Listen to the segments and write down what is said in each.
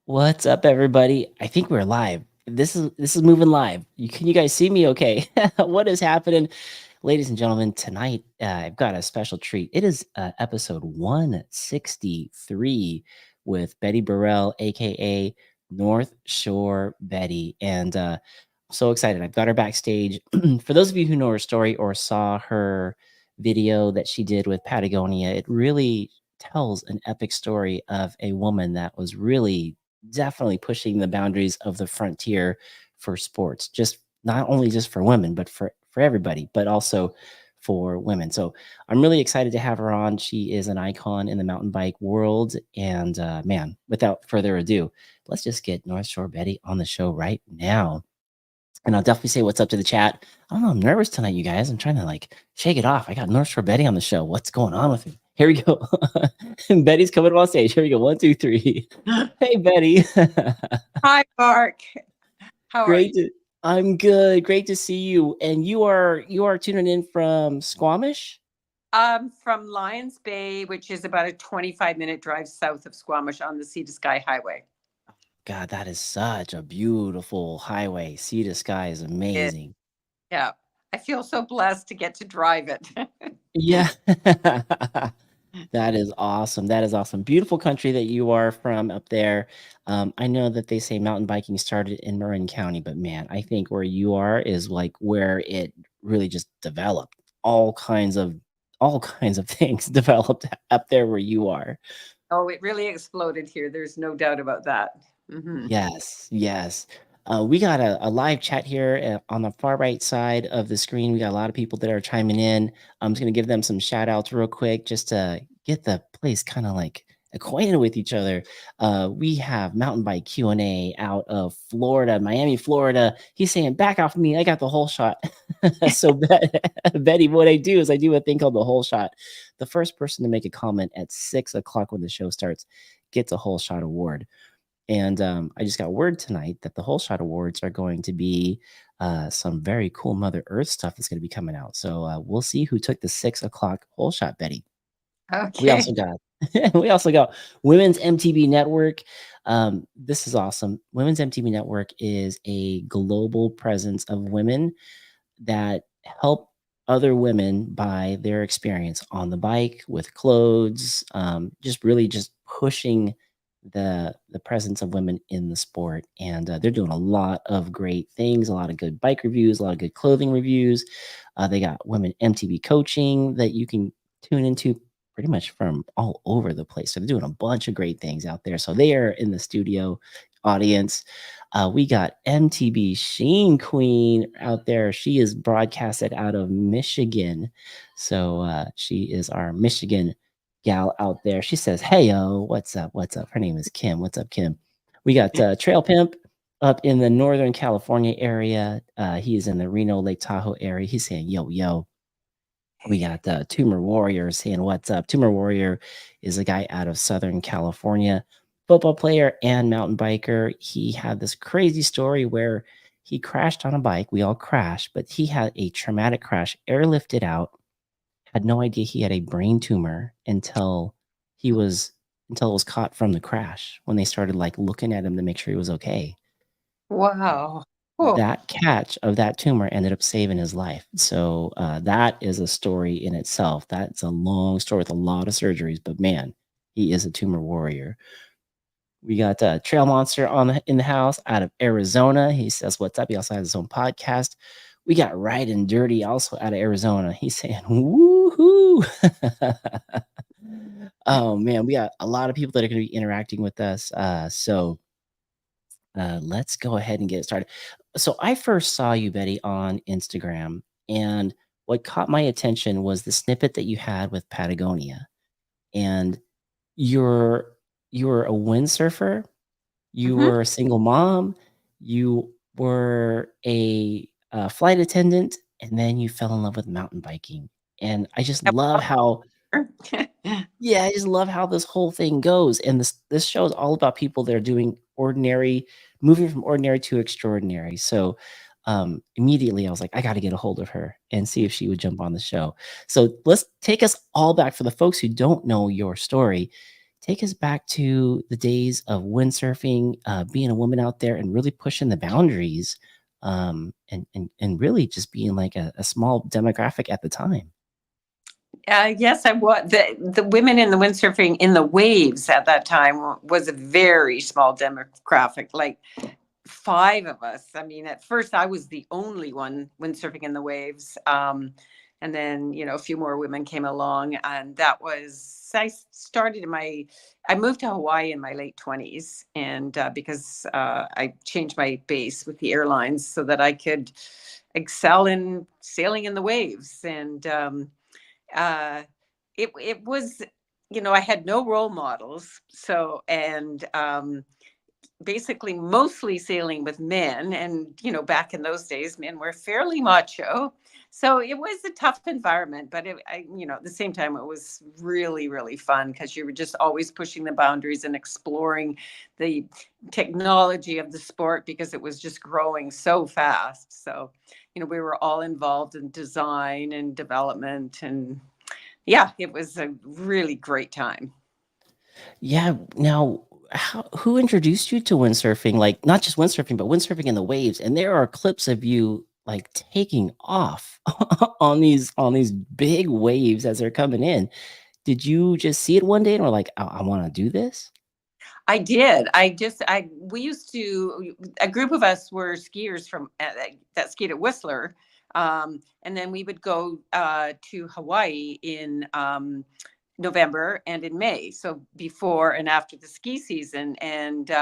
What's up, everybody? I think we're live. This is moving live. Can you guys see me? Okay. What is happening, ladies and gentlemen? Tonight, I've got a special treat. It is episode 163 with Betty Birrell, aka North Shore Betty, and I'm so excited. I've got her backstage. For those of you who know her story or saw her video that she did with Patagonia, it really tells an epic story of a woman that was really definitely pushing the boundaries of the frontier for sports, just not only just for women, but for everybody, but also for women. So I'm really excited to have her on. She is an icon in the mountain bike world. And man, without further ado, let's just get North Shore Betty on the show right now. And I'll definitely say what's up to the chat. I don't know. I'm nervous tonight, you guys. I'm trying to like shake it off. I got North Shore Betty on the show. What's going on with me? Here we go. Betty's coming on stage. Here we go. One, two, three. Hey, Betty. Hi, Mark. How are Great you? to I'm good. Great to see you. And you are tuning in from Squamish? I'm from Lions Bay, which is about a 25-minute drive south of Squamish on the Sea to Sky Highway. God, that is such a beautiful highway. Sea to sky is It, amazing. yeah. I feel so blessed to get to drive it. Yeah. That is awesome. That is awesome. Beautiful country that you are from up there. I know that they say mountain biking started in Marin County, but man, I think where you are is like where it really just developed. All kinds of things developed up there where you are. Oh, it really exploded here. There's no doubt about that. Hmm. Yes, yes. We got a live chat here on the far right side of the screen. We got a lot of people that are chiming in. I'm just going to give them some shout outs real quick just to get the place kind of like acquainted with each other. We have Mountain Bike Q&A out of Florida, Miami, Florida. He's saying, back off me. I got the whole shot. So, Betty, what I do is I do a thing called the whole shot. The first person to make a comment at 6 o'clock when the show starts gets a whole shot award. And I just got word tonight that the Whole Shot Awards are going to be some very cool Mother Earth stuff that's going to be coming out. So we'll see who took the 6 o'clock Whole Shot, Betty. We Okay. also got we also got Women's MTB Network. This is awesome. Women's MTB Network is a global presence of women that help other women by their experience on the bike with clothes, just really just pushing the presence of women in the sport. And they're doing a lot of great things, a lot of good bike reviews, a lot of good clothing reviews. They got women MTB coaching that you can tune into pretty much from all over the place. So they're doing a bunch of great things out there. So they are in the studio audience. We got MTB Sheen Queen out there. She is broadcasted out of Michigan. So she is our Michigan gal out there. She says, "Hey, yo, what's up? What's up?" Her name is Kim. What's up, Kim? We got Trail Pimp up in the Northern California area. He is in the Reno Lake Tahoe area. He's saying, "Yo, yo." We got Tumor Warrior saying, "What's up?" Tumor Warrior is a guy out of Southern California, football player and mountain biker. He had this crazy story where he crashed on a bike. We all crashed, but he had a traumatic crash, airlifted out, had no idea he had a brain tumor he was until it was caught from the crash when they started like looking at him to make sure he was okay. Wow. Oh, That catch of that tumor ended up saving his life. So that is a story in itself. That's a long story with a lot of surgeries, but man, he is a tumor warrior. We got Trail Monster in the house out of Arizona. He says, "What's up?" He also has his own podcast. We got Ride and Dirty also out of Arizona. He's saying, "Woohoo!" Oh man, we got a lot of people that are going to be interacting with us. So let's go ahead and get it started. So I first saw you, Betty, on Instagram, and what caught my attention was the snippet that you had with Patagonia. And you're you were a windsurfer, you hmm. were a single mom, you were a flight attendant, and then you fell in love with mountain biking. And I just love how yeah, I just love how this whole thing goes, and this show is all about people that are doing ordinary moving from ordinary to extraordinary. So, immediately I was like, "I gotta get a hold of her and see if she would jump on the show." So, let's take us all back for the folks who don't know your story. Take us back to the days of windsurfing, being a woman out there and really pushing the boundaries, and really just being like a small demographic at the time. Yes, I was. The women in the windsurfing in the waves at that time was a very small demographic, like five of us. I mean, at first I was the only one windsurfing in the waves. And then, a few more women came along, and I started I moved to Hawaii in my late 20s, and because I changed my base with the airlines so that I could excel in sailing in the waves. And uh, it was, I had no role models. So, and basically mostly sailing with men. And, back in those days, men were fairly macho. So it was a tough environment, but at the same time, it was really, really fun because you were just always pushing the boundaries and exploring the technology of the sport because it was just growing so fast. So, we were all involved in design and development, and yeah, it was a really great time. Yeah. Now, who introduced you to windsurfing? Like not just windsurfing, but windsurfing in the waves. And there are clips of you like taking off on these big waves as they're coming in. Did you just see it one day and were like, I want to do this? I did. We used to, a group of us were skiers from that skied at Whistler. And then we would go to Hawaii in November and in May. So before and after the ski season. And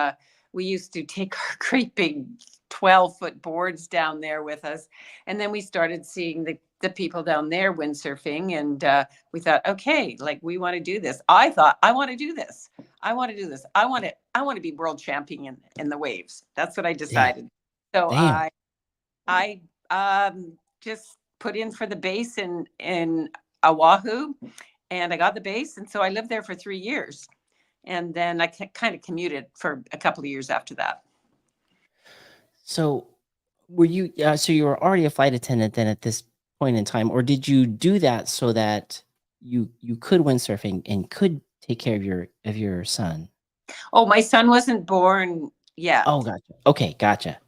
we used to take our great big 12-foot boards down there with us. And then we started seeing the people down there windsurfing. And we thought, okay, like we want to do this. I thought, I want to do this. I want to do this. I want to be world champion in the waves. That's what I Damn. decided. So Damn. I just put in for the base in Oahu, and I got the base, and so I lived there for 3 years, and then I kind of commuted for a couple of years after that. So so you were already a flight attendant then at this point in time, or did you do that so that you could windsurfing and could take care of your son? Oh, my son wasn't born yet. Oh, gotcha. Okay, gotcha.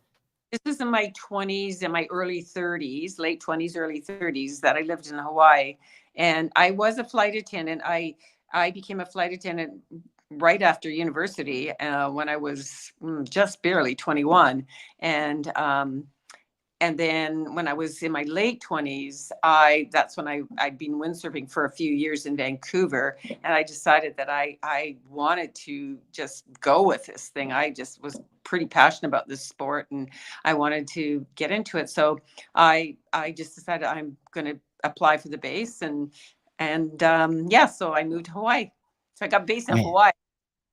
This was in my 20s and my early 30s, late 20s, early 30s, that I lived in Hawaii. And I was a flight attendant. I became a flight attendant right after university when I was just barely 21. And then when I was in my late 20s, that's when I'd been windsurfing for a few years in Vancouver. And I decided that I wanted to just go with this thing. I just was pretty passionate about this sport, and I wanted to get into it. So I just decided I'm going to apply for the base, and yeah, so I moved to Hawaii. So I got based in Man. Hawaii.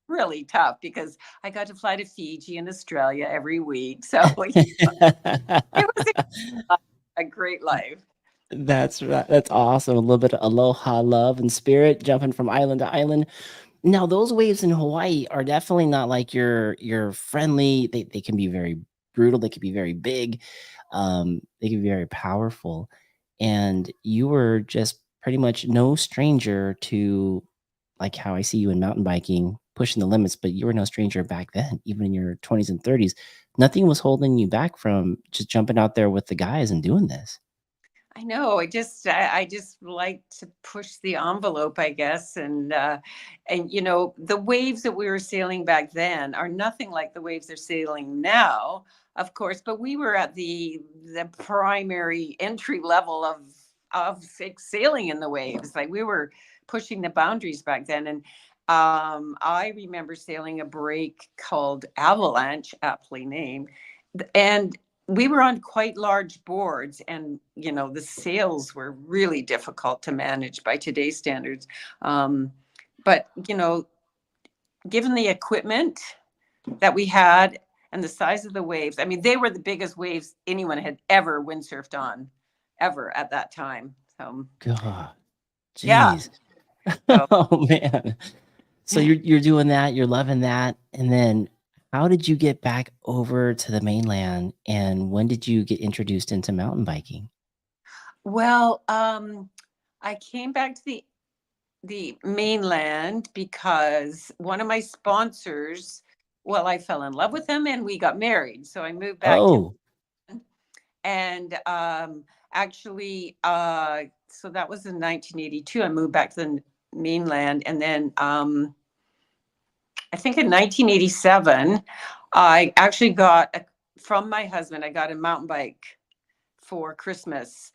Really tough because I got to fly to Fiji and Australia every week. So it was a great life. That's awesome. A little bit of aloha love and spirit jumping from island to island. Now, those waves in Hawaii are definitely not like your friendly. They can be very brutal. They can be very big. They can be very powerful. And you were just pretty much no stranger to like how I see you in mountain biking, pushing the limits, but you were no stranger back then, even in your 20s and 30s. Nothing was holding you back from just jumping out there with the guys and doing this. I know. I just like to push the envelope, I guess, and the waves that we were sailing back then are nothing like the waves they're sailing now, of course. But we were at the primary entry level of sailing in the waves. Like we were pushing the boundaries back then, and I remember sailing a break called Avalanche, aptly named, and we were on quite large boards, and the sails were really difficult to manage by today's standards. But given the equipment that we had and the size of the waves, I mean, they were the biggest waves anyone had ever windsurfed on, ever at that time. So God, yeah. jeez. So Oh man. So you're doing that, you're loving that, and then how did you get back over to the mainland, and when did you get introduced into mountain biking? well, I came back to the the mainland because one of my sponsors, well, I fell in love with him and we got married. So I moved back to, Oh, and actually, so that was in 1982. I moved back to the mainland. And then I think in 1987, I actually from my husband, I got a mountain bike for Christmas.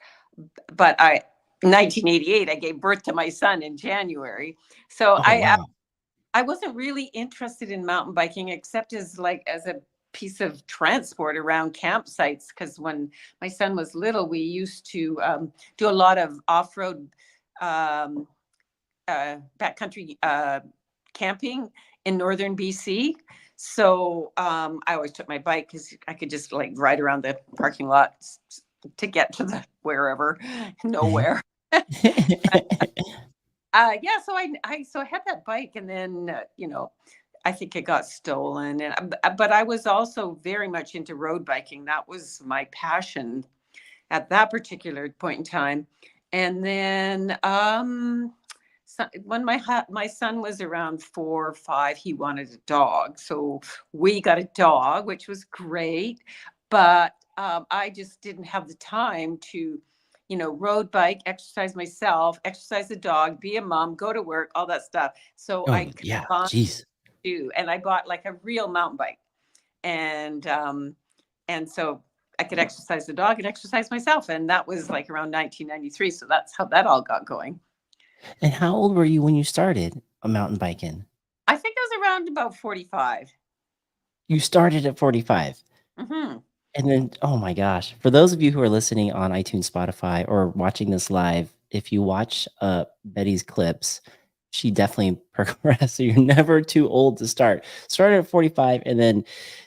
But 1988, I gave birth to my son in January. So oh wow. I wasn't really interested in mountain biking except as a piece of transport around campsites. Because when my son was little, we used to do a lot of off-road um, backcountry camping in northern BC. So I always took my bike because I could just like ride around the parking lot to get to the wherever, nowhere. Yeah, so I had that bike, and then I think it got stolen, and but I was also very much into road biking. That was my passion at that particular point in time. And then so when my son was around 4 or 5, he wanted a dog, so we got a dog, which was great. But I just didn't have the time to, road bike, exercise myself, exercise the dog, be a mom, go to work, all that stuff. So Oh I yeah, combined geez. two, and I bought like a real mountain bike, and so I could exercise the dog and exercise myself, and that was like around 1993. So that's how that all got going. And how old were you when you started a mountain biking? I think I was around about 45. You started at 45. Mm-hmm. And then, oh my gosh, for those of you who are listening on iTunes, Spotify, or watching this live, if you watch Betty's clips, she definitely progressed. So you're never too old to start. Started at 45. And then,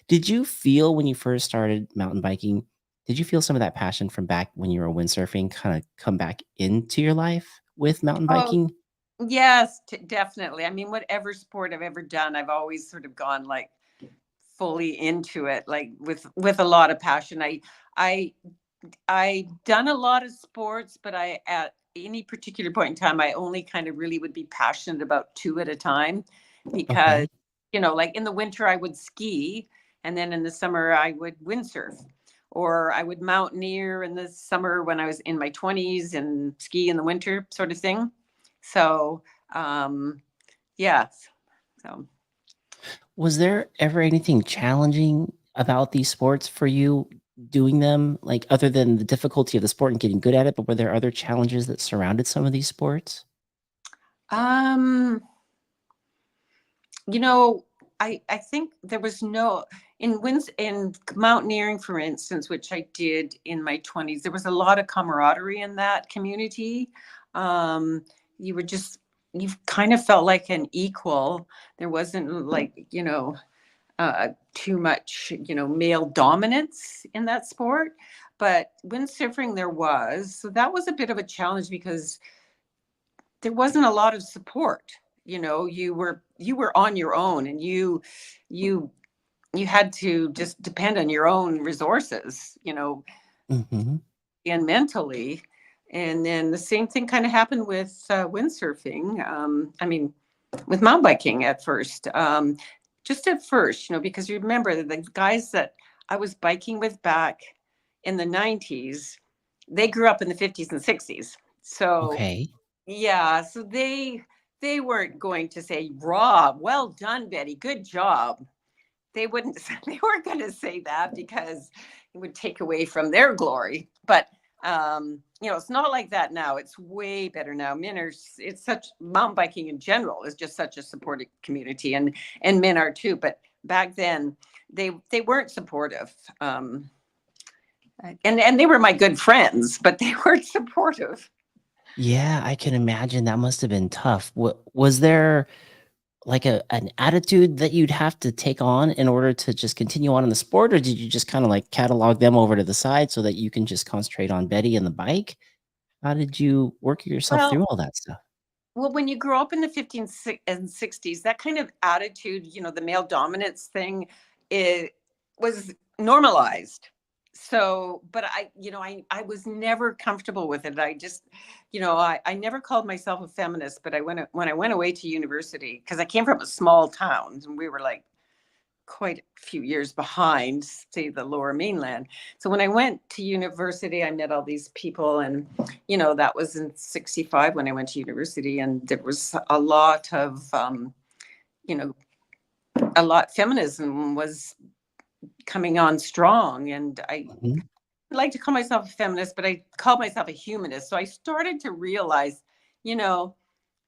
did you feel when you first started mountain biking, did you feel some of that passion from back when you were windsurfing kind of come back into your life with mountain Oh, biking? yes, definitely. I mean, whatever sport I've ever done, I've always sort of gone like fully into it, like with a lot of passion. I I done a lot of sports, but I at any particular point in time, I only kind of really would be passionate about two at a time, because Okay. like in the winter I would ski, and then in the summer I would windsurf, or I would mountaineer in the summer when I was in my 20s and ski in the winter, sort of thing. So, yes. So, Was there ever anything challenging about these sports for you doing them? Like, other than the difficulty of the sport and getting good at it, but were there other challenges that surrounded some of these sports? um, You know, I think there was no in mountaineering, for instance, which I did in my 20s. There was a lot of camaraderie in that community. Um, you were just you kind of felt like an equal. There wasn't like too much male dominance in that sport, but windsurfing there was. So that was a bit of a challenge because there wasn't a lot of support. You were on your own, and you you had to just depend on your own resources, Mhm. and mentally. And then the same thing kind of happened with windsurfing. I mean, with mountain biking at first. Just at first, because you remember that the guys that I was biking with back in the 90s, they grew up in the 50s and 60s. So Okay. yeah, so they weren't going to say, "Rob, well done, Betty, good job." They wouldn't. They weren't going to say that because it would take away from their glory. But it's not like that now. It's way better now. Men are. It's such mountain biking in general is just such a supportive community, and men are too. But back then, they weren't supportive. And they were my good friends, but they weren't supportive. Yeah, I can imagine that must have been tough. Was there like an attitude that you'd have to take on in order to just continue on in the sport, or did you just kind of like catalog them over to the side so that you can just concentrate on Betty and the bike? How did you work yourself through Well, all that stuff? when you grow up in the 50s and 60s, that kind of attitude, the male dominance thing, it was normalized. So, but I was never comfortable with it. I just, I never called myself a feminist, but when I went away to university, because I came from a small town and we were like quite a few years behind, say, the lower mainland. So when I went to university, I met all these people, and that was in '65 when I went to university, and there was a lot of, you know, feminism was coming on strong, and I Mhm. like to call myself a feminist, but I called myself a humanist. So I started to realize, you know,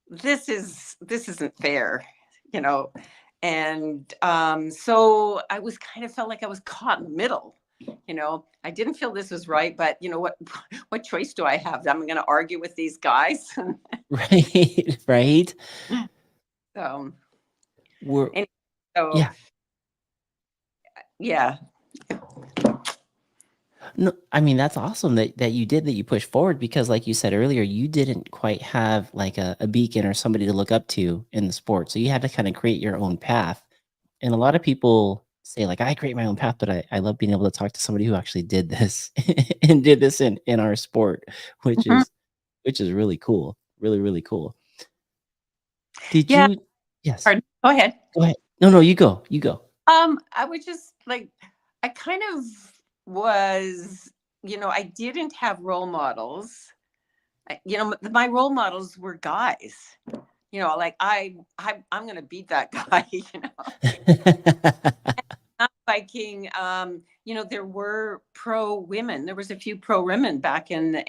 this isn't fair, you know. And so I was kind of felt like I was caught in the middle. I didn't feel this was right, but what choice do I have? I'm going to argue with these guys. Right, right. So, We're and so yeah. yeah. No, I mean, that's awesome that you did that you pushed forward because like you said earlier, you didn't quite have like a beacon or somebody to look up to in the sport. So you had to kind of create your own path. And a lot of people say like, I create my own path, but I love being able to talk to somebody who actually did this and did this in our sport, which Mhm. is which is really cool. Really, really cool. Did Yeah. you Yes. Pardon. Go ahead. Go ahead. No, no, you go. You go. I would just like, I kind of was, I didn't have role models. My role models were guys. Like I'm gonna beat that guy. Not biking. There were pro women. There was a few pro women back in the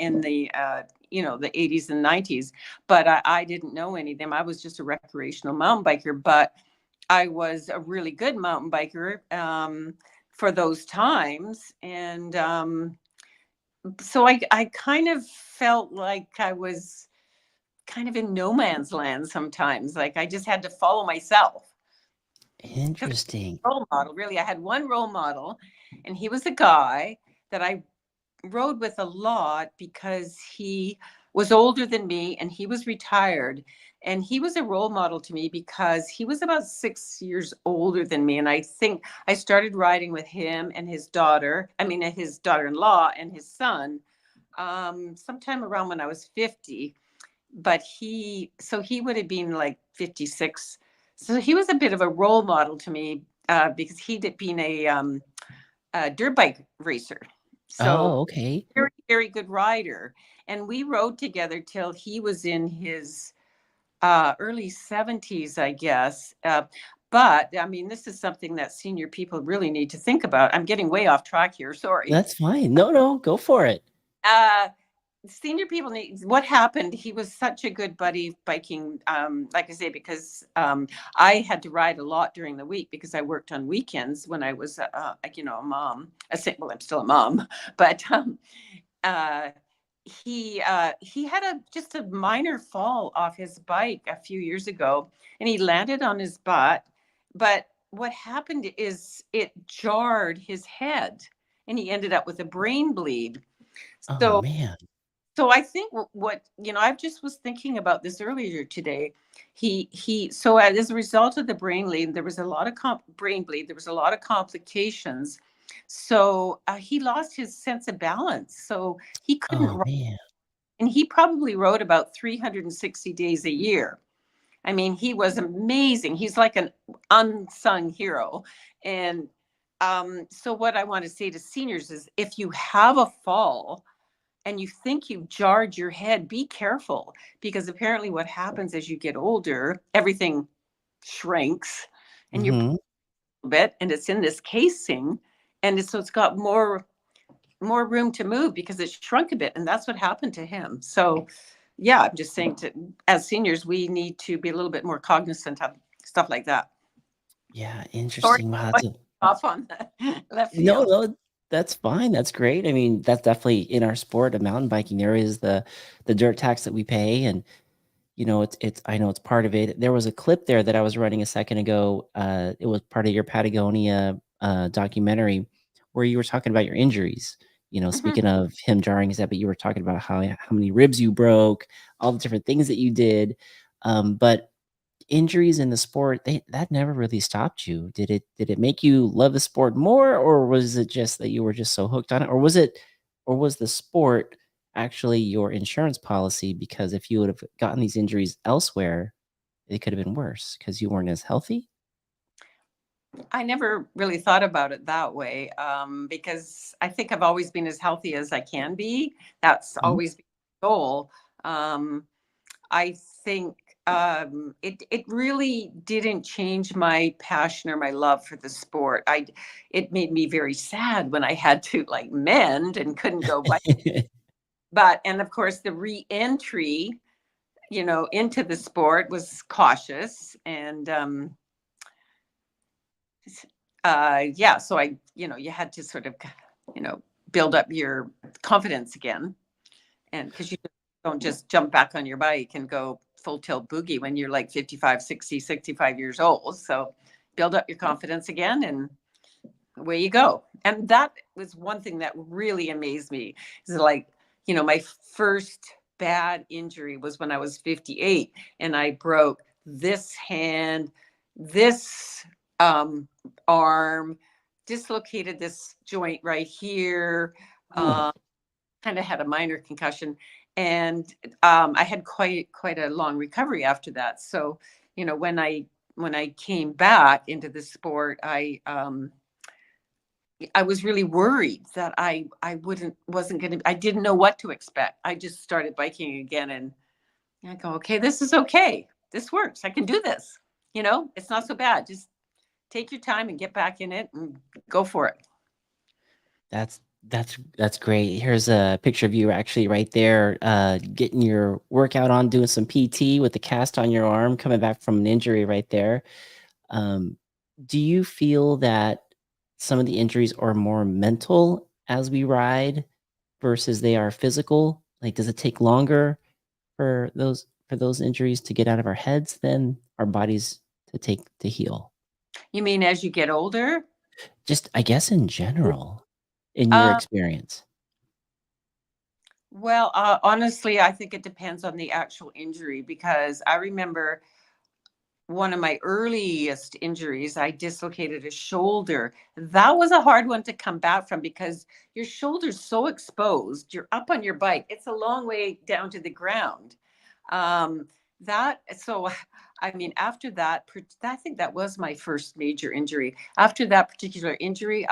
'80s and '90s, but I didn't know any of them. I was just a recreational mountain biker, but I was a really good mountain biker for those times, and so I kind of felt like I was kind of in no man's land sometimes. Like I just had to follow myself. Interesting. Role model, really. I had one role model, and he was a guy that I rode with a lot because he was older than me and he was retired. And he was a role model to me because he was about 6 years older than me. And I think I started riding with him and his daughter, his daughter in law and his son, sometime around when I was 50. But he would have been like 56. So he was a bit of a role model to me because he'd been a dirt bike racer. So Oh, okay. very, very good rider. And we rode together till he was in his early 70s, I guess. But I mean, this is something that senior people really need to think about. I'm getting way off track here. Sorry. That's fine. No, no, go for it. Uh, Senior people need what happened. He was such a good buddy biking, like I say, because I had to ride a lot during the week because I worked on weekends when I was a mom. Well, I'm still a mom, but uh he had just a minor fall off his bike a few years ago, and he landed on his butt. But what happened is it jarred his head, and he ended up with a brain bleed. Oh, So man. I think I just was thinking about this earlier today. So as a result of the brain bleed, there was a lot of brain bleed. There was a lot of complications. So he lost his sense of balance. So he couldn't Oh, ride, man. and he probably rode about 360 days a year. I mean, he was amazing. He's like an unsung hero. And so what I want to say to seniors is, if you have a fall and you think you've jarred your head, be careful, because apparently what happens as you get older, everything shrinks and you're Mhm. a bit, and it's in this casing, and so it's got more room to move because it shrunk a bit, and that's what happened to him. So yeah, I'm just saying, to as seniors, we need to be a little bit more cognizant of stuff like that. Yeah, Sorry, interesting. Wow, that's going a off on the left no, field. no, that's fine, that's great. I mean, that's definitely in our sport of mountain biking, there is the dirt tax that we pay, and, it's I know it's part of it. There was a clip there that I was running a second ago, it was part of your Patagonia, documentary where you were talking about your injuries. Mhm. Speaking of him jarring his head, but you were talking about how many ribs you broke, all the different things that you did, but injuries in the sport, that never really stopped you. Did it make you love the sport more, or was it just that you were just so hooked on it? Or was the sport actually your insurance policy? Because if you would have gotten these injuries elsewhere, it could have been worse because you weren't as healthy? I never really thought about it that way, because I think I've always been as healthy as I can be. That's Mhm. always been the goal. Um, I think it really didn't change my passion or my love for the sport. It made me very sad when I had to like mend and couldn't go bike. But and of course the re-entry, into the sport was cautious and yeah, so you had to sort of, you know, build up your confidence again. And because you don't just jump back on your bike and go full tilt boogie when you're like 55, 60, 65 years old. So build up your confidence again and away you go. And that was one thing that really amazed me is like, my first bad injury was when I was 58 and I broke this hand, this arm, dislocated this joint right here, Ooh. uh, kind of had a minor concussion. And I had quite a long recovery after that. So, when I came back into the sport, I was really worried that I wasn't going to, I didn't know what to expect. I just started biking again and I go, okay, this is okay. This works. I can do this. It's not so bad. Just take your time and get back in it and go for it. That's great. Here's a picture of you actually right there, getting your workout on, doing some PT with the cast on your arm, coming back from an injury right there. Um, do you feel that some of the injuries are more mental as we ride versus they are physical? Like, does it take longer for those injuries to get out of our heads than our bodies to heal? You mean as you get older? Just, I guess, in general, in your Uh, experience. well, honestly, I think it depends on the actual injury because I remember one of my earliest injuries, I dislocated a shoulder. That was a hard one to come back from because your shoulder's so exposed. You're up on your bike. It's a long way down to the ground. That so I mean, after that, I think that was my first major injury. After that particular injury,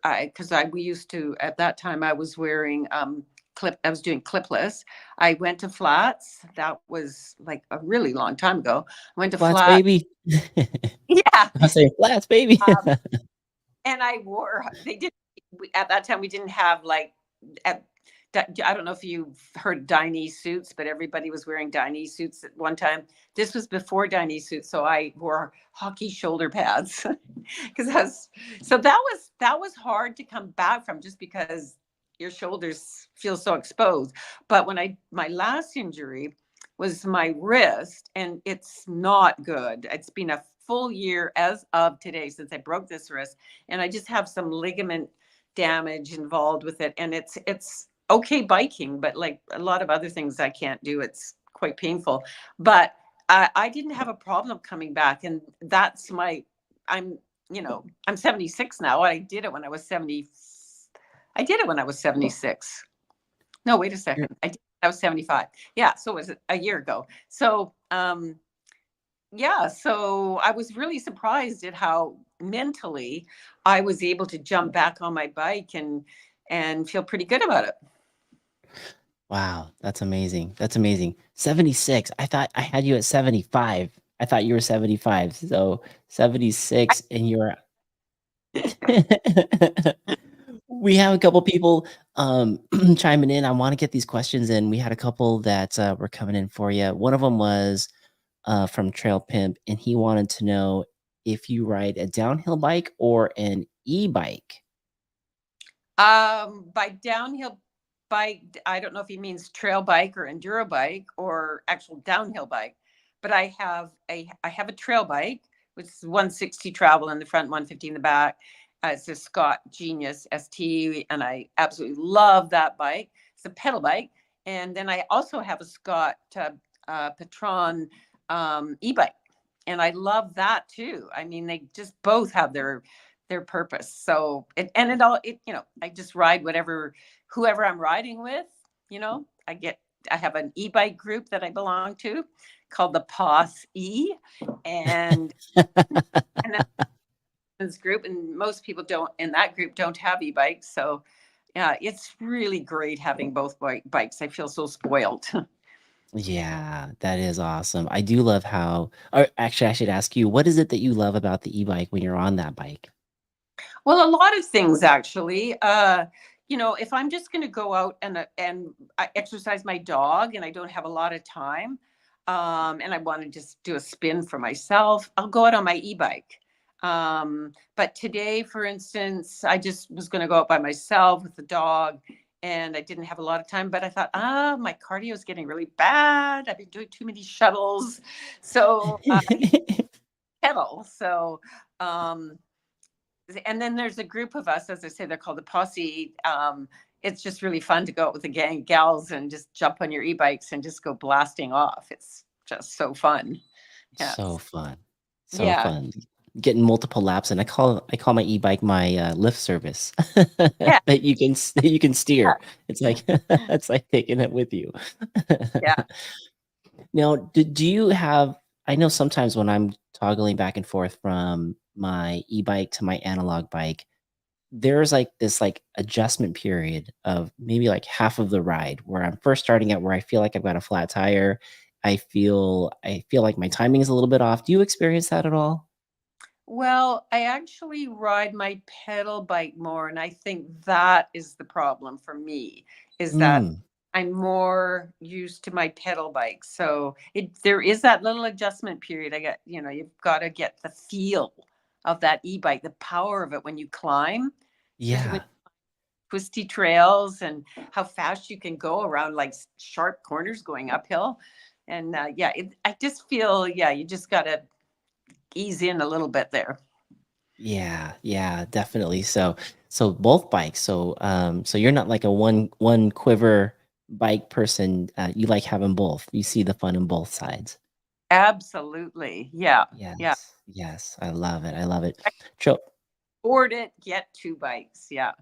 because we used to at that time I was wearing I was doing clipless. I went to flats. That was like a really long time ago. I went to Flats, flat. baby. Yeah. I say flats, baby. Um, and I wore, they did, at that time, we didn't have like, at, I don't know if you've heard Dainese suits, but everybody was wearing Dainese suits at one time. This was before Dainese suits. So I wore hockey shoulder pads because that was hard to come back from just because your shoulders feel so exposed. But my last injury was my wrist, and it's not good. It's been a full year as of today since I broke this wrist, and I just have some ligament damage involved with it. And it's okay biking, but like a lot of other things I can't do. It's quite painful. But I didn't have a problem coming back, and that's my. I'm 76 now. I did it when I was 70. I did it when I was 76. No, wait a You're second. I was 75. Yeah, so it was a year ago. So, yeah, so I was really surprised at how mentally I was able to jump back on my bike and feel pretty good about it. wow, that's amazing. That's amazing. 76. I thought I had you at 75. I thought you were 75. So 76 and you're we have a couple people chiming in. I want to get these questions in. We had a couple that were coming in for you. One of them was from Trail Pimp, and he wanted to know if you ride a downhill bike or an e-bike. By downhill bike, I don't know if he means trail bike or enduro bike or actual downhill bike, but I have a trail bike, which is 160 travel in the front, 150 in the back. It's a Scott Genius ST, and I absolutely love that bike. It's a pedal bike, and then I also have a Scott Patron e-bike. and I love that too. I mean, they just both have their purpose. So and it all it I just ride whoever I'm riding with. I have an e-bike group that I belong to called the POS E, and and that's this group, and most people don't in that group don't have e-bikes. So yeah, it's really great having both bikes. I feel so spoiled. Yeah, that is awesome. I do love how or actually, I should ask you, what is it that you love about the e-bike when you're on that bike? Well, a lot of things actually. If I'm just going to go out and I exercise my dog, and I don't have a lot of time, and I want to just do a spin for myself, I'll go out on my e-bike. But today, for instance, I just was going to go out by myself with the dog, and I didn't have a lot of time. But I thought, my cardio is getting really bad. I've been doing too many shuttles, so pedal. So. And then there's a group of us, as I say, they're called the posse. It's just really fun to go out with the gang gals and just jump on your e-bikes and just go blasting off. It's just so fun. So Yes. fun. So Yeah. fun. Getting multiple laps, and I call my e-bike my, lift service Yeah. that you can steer. It's Yeah. like it's like taking it with you. Yeah. Now, do you have I know sometimes when I'm toggling back and forth from my e-bike to my analog bike, there's, like, this, like, adjustment period of maybe, like, half of the ride where I'm first starting out where I feel like I've got a flat tire. I feel like my timing is a little bit off. Do you experience that at all? Well, I actually ride my pedal bike more, and I think that is the problem for me, is that Mm, I'm more used to my pedal bike. So there is that little adjustment period. You've got to get the feel of that e-bike, the power of it when you climb, especially when yeah. twisty trails and how fast you can go around like sharp corners going uphill. And yeah, I just feel, yeah, you just got to ease in a little bit there. Yeah, yeah, definitely. So both bikes. So you're not like a one quiver bike person. You like having both. You see the fun in both sides. Absolutely. Yeah. Yeah. Yes, yes. I love it. I love it. Tro Afford it, get two bikes. Yeah.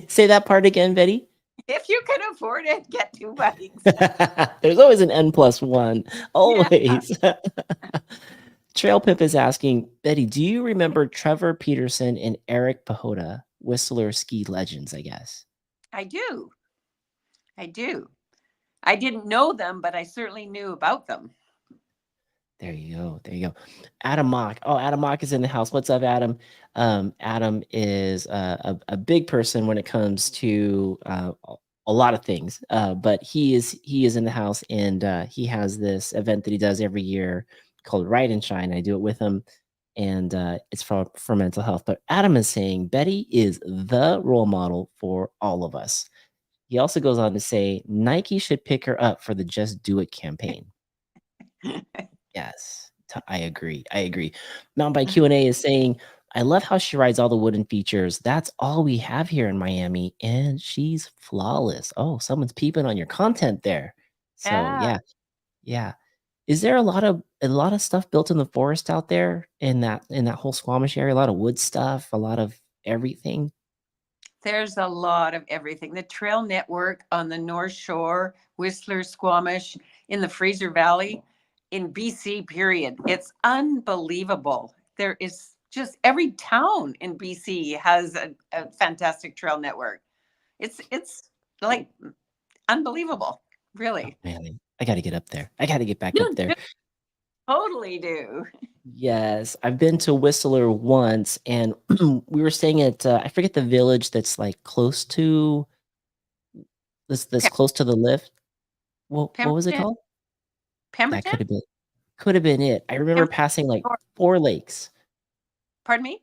say that part again, Betty. If you can afford it, get two bikes. There's always an N plus one. Yeah, Always. Trail Pip is asking, Betty, do you remember Trevor Peterson and Eric Pahota, Whistler ski legends, I guess? I do. I do. I didn't know them, but I certainly knew about them. There you go. There you go. Adam Mock. Oh, Adam Mock is in the house. What's up, Adam? Adam is a big person when it comes to a lot of things. But he is in the house, and he has this event that he does every year called Ride and Shine. I do it with him, and it's for mental health. But Adam is saying Betty is the role model for all of us. He also goes on to say Nike should pick her up for the Just Do It campaign. Yes, I agree. I agree. Mountain Bike Q&A is saying, "I love how she rides all the wooden features. That's all we have here in Miami, and she's flawless." Oh, someone's peeping on your content there. So Yeah. yeah, yeah. Is there a lot of stuff built in the forest out there in that whole Squamish area? A lot of wood stuff, a lot of everything? There's a lot of everything. The trail network on the North Shore, Whistler, Squamish, in the Fraser Valley, in BC, period. It's unbelievable. There is just every town in BC has a fantastic trail network. It's like unbelievable, Oh really. man, I got to get up there. I got to get back up You there. totally do. Yes, I've been to Whistler once, and we were staying at, I forget the village that's, like, close to that's Pem- close to the lift. What was it Pemberton, called? That Pemberton, could have been it. I remember Pemberton. passing, like, Or, 4 lakes. pardon me.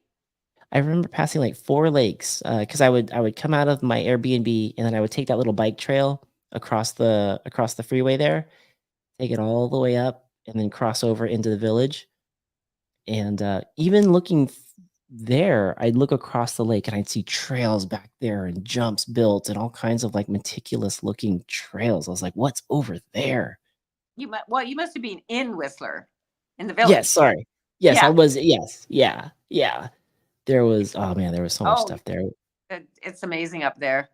I remember passing, like, 4 lakes, because I would come out of my Airbnb, and then I would take that little bike trail across the freeway there, take it all the way up, and then cross over into the village. And, even looking there, I'd look across the lake and I'd see trails back there and jumps built and all kinds of like meticulous looking trails. I was like, "What's over there?" Well, you must have been in Whistler. in the Yes, village. sorry. Yes, I Yeah. was yes, yeah, yeah. There was oh man, there was so much Oh, stuff there. it's amazing up there.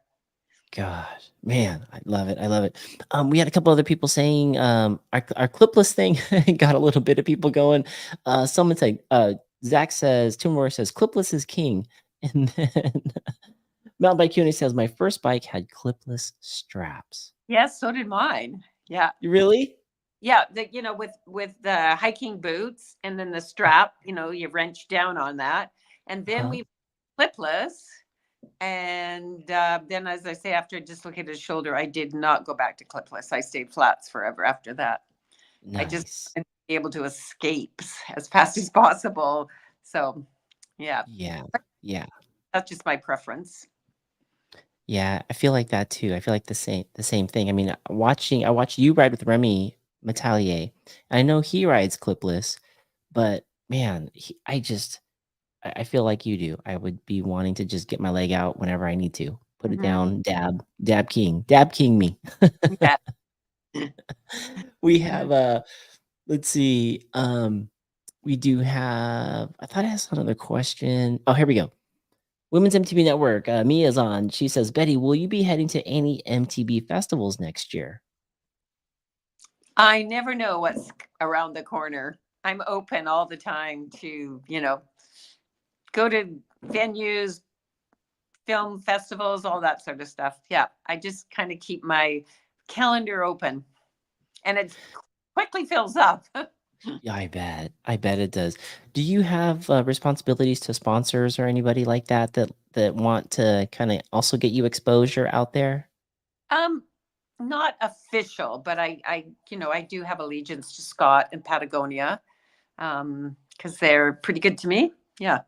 Gosh, man, I love it. I love it. We had a couple other people saying our clipless thing got a little bit of people going. Someone said Zach says Timor says clipless is king, and then Mountain Bike Uni says my first bike had clipless straps. Yes, so did mine. Yeah. You really? Yeah, with the hiking boots and then the strap, you wrench down on that. And then Huh? we clipless. And then, as I say, after I dislocated shoulder, I did not go back to clipless. I stayed flats forever after that. I just Nice. wanted to be able to escape as fast as possible. So, yeah, Yeah. Yeah. that's just my preference. Yeah, I feel like that too. I feel like the same thing. I mean, I watch you ride with Remy Metalier. And I know he rides clipless, but man, I feel like you do. I would be wanting to just get my leg out whenever I need to. Put it Hmm. down, dab king me. Yeah. We have let's see. We do have I thought I asked another question. Oh, here we go. Women's MTB Network, Mia's on. She says, Betty, will you be heading to any MTB festivals next year? I never know what's around the corner. I'm open all the time to, go to venues, film festivals, all that sort of stuff. Yeah, I just kind of keep my calendar open and it quickly fills up. Yeah, I bet. I bet it does. Do you have responsibilities to sponsors or anybody like that want to kind of also get you exposure out there? um, Not official, but I do have allegiance to Scott and Patagonia because they're pretty good to me. Yeah.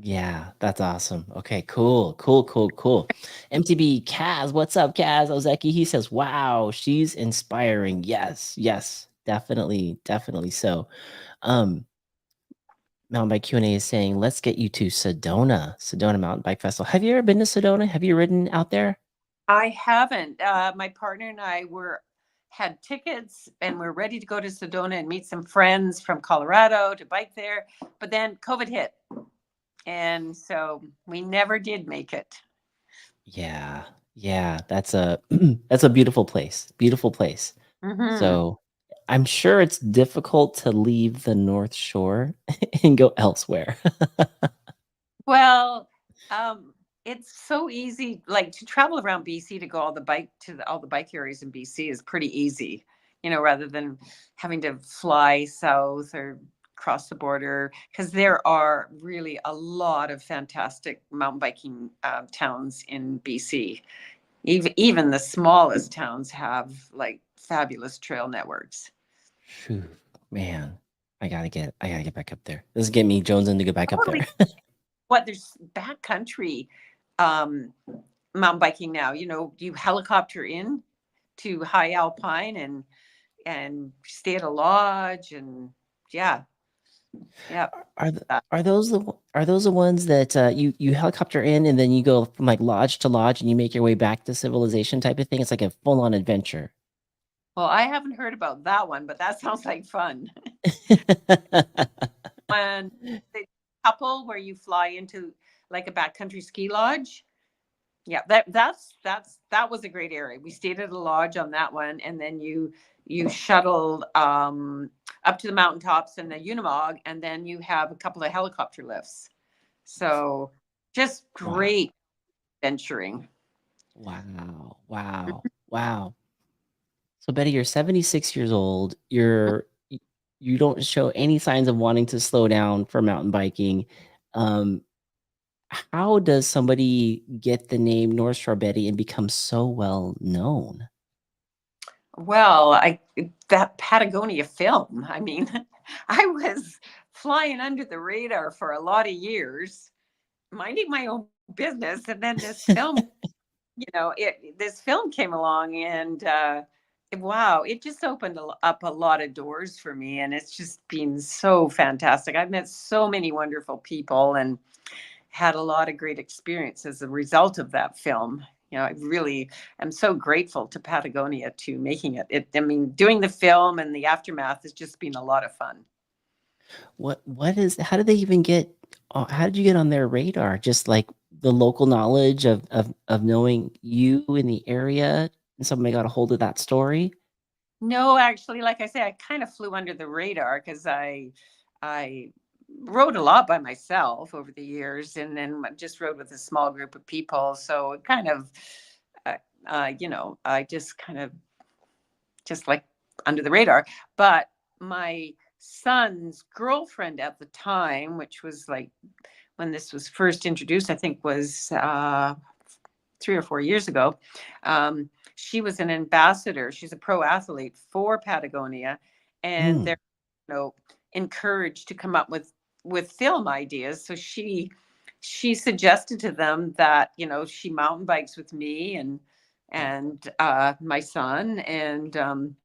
Yeah, that's awesome. Okay, cool, cool, cool, cool. MTB Kaz, what's up, Kaz Ozeki? He says, "Wow, she's inspiring." Yes, yes, definitely, definitely. So, um, Mountain Bike Q&A is saying, "Let's get you to Sedona Mountain Bike Festival." Have you ever been to Sedona? Have you ridden out there? I haven't. My partner and I had tickets and we're ready to go to Sedona and meet some friends from Colorado to bike there. But then COVID hit. And so we never did make it. Yeah, yeah, that's a that's a beautiful place. Beautiful place. Hmm. So, I'm sure it's difficult to leave the North Shore and go elsewhere. Well, it's so easy, like to travel around BC to go all the bike areas in BC is pretty easy, rather than having to fly south or cross the border, because there are really a lot of fantastic mountain biking towns in BC. Even the smallest towns have like fabulous trail networks. Phew, man, I gotta get back up there. This is getting me jonesing to go back up there. Totally. There's backcountry um, mountain biking now. You helicopter in to high alpine and stay at a lodge and yeah, yeah. Are th that- are those the ones that, you helicopter in and then you go from, like, lodge to lodge and you make your way back to civilization type of thing? It's like a full-on adventure. Well, I haven't heard about that one, but that sounds like fun. And the couple where you fly into like a backcountry ski lodge. Yeah, that was a great area. We stayed at a lodge on that one, and then you shuttle up to the mountaintops and the Unimog, and then you have a couple of helicopter lifts. So just Wow. great venturing. Wow. Wow. Wow. So, Betty, you're 76 years old. You don't show any signs of wanting to slow down for mountain biking. Um, how does somebody get the name North Shore Betty and become so well known? Well, I that Patagonia film. I mean, I was flying under the radar for a lot of years, minding my own business, and then this film came along, and wow, it just opened up a lot of doors for me, and it's just been so fantastic. I've met so many wonderful people and had a lot of great experience as a result of that film. I really am so grateful to Patagonia to making it. I mean, doing the film and the aftermath has just been a lot of fun. What is how did they even get how did you get on their radar? Just, like, the local knowledge of knowing you in the area, and somebody got a hold of that story? No, actually, like I say, I kind of flew under the radar because I rode a lot by myself over the years, and then just rode with a small group of people. So it kind of, uh, I just kind of just like under the radar. But my son's girlfriend at the time, which was like when this was first introduced, I think was 3 or 4 years ago. She was an ambassador. She's a pro athlete for Patagonia, and Mm, they're encouraged to come up with film ideas. So she suggested to them that she mountain bikes with me and my son, and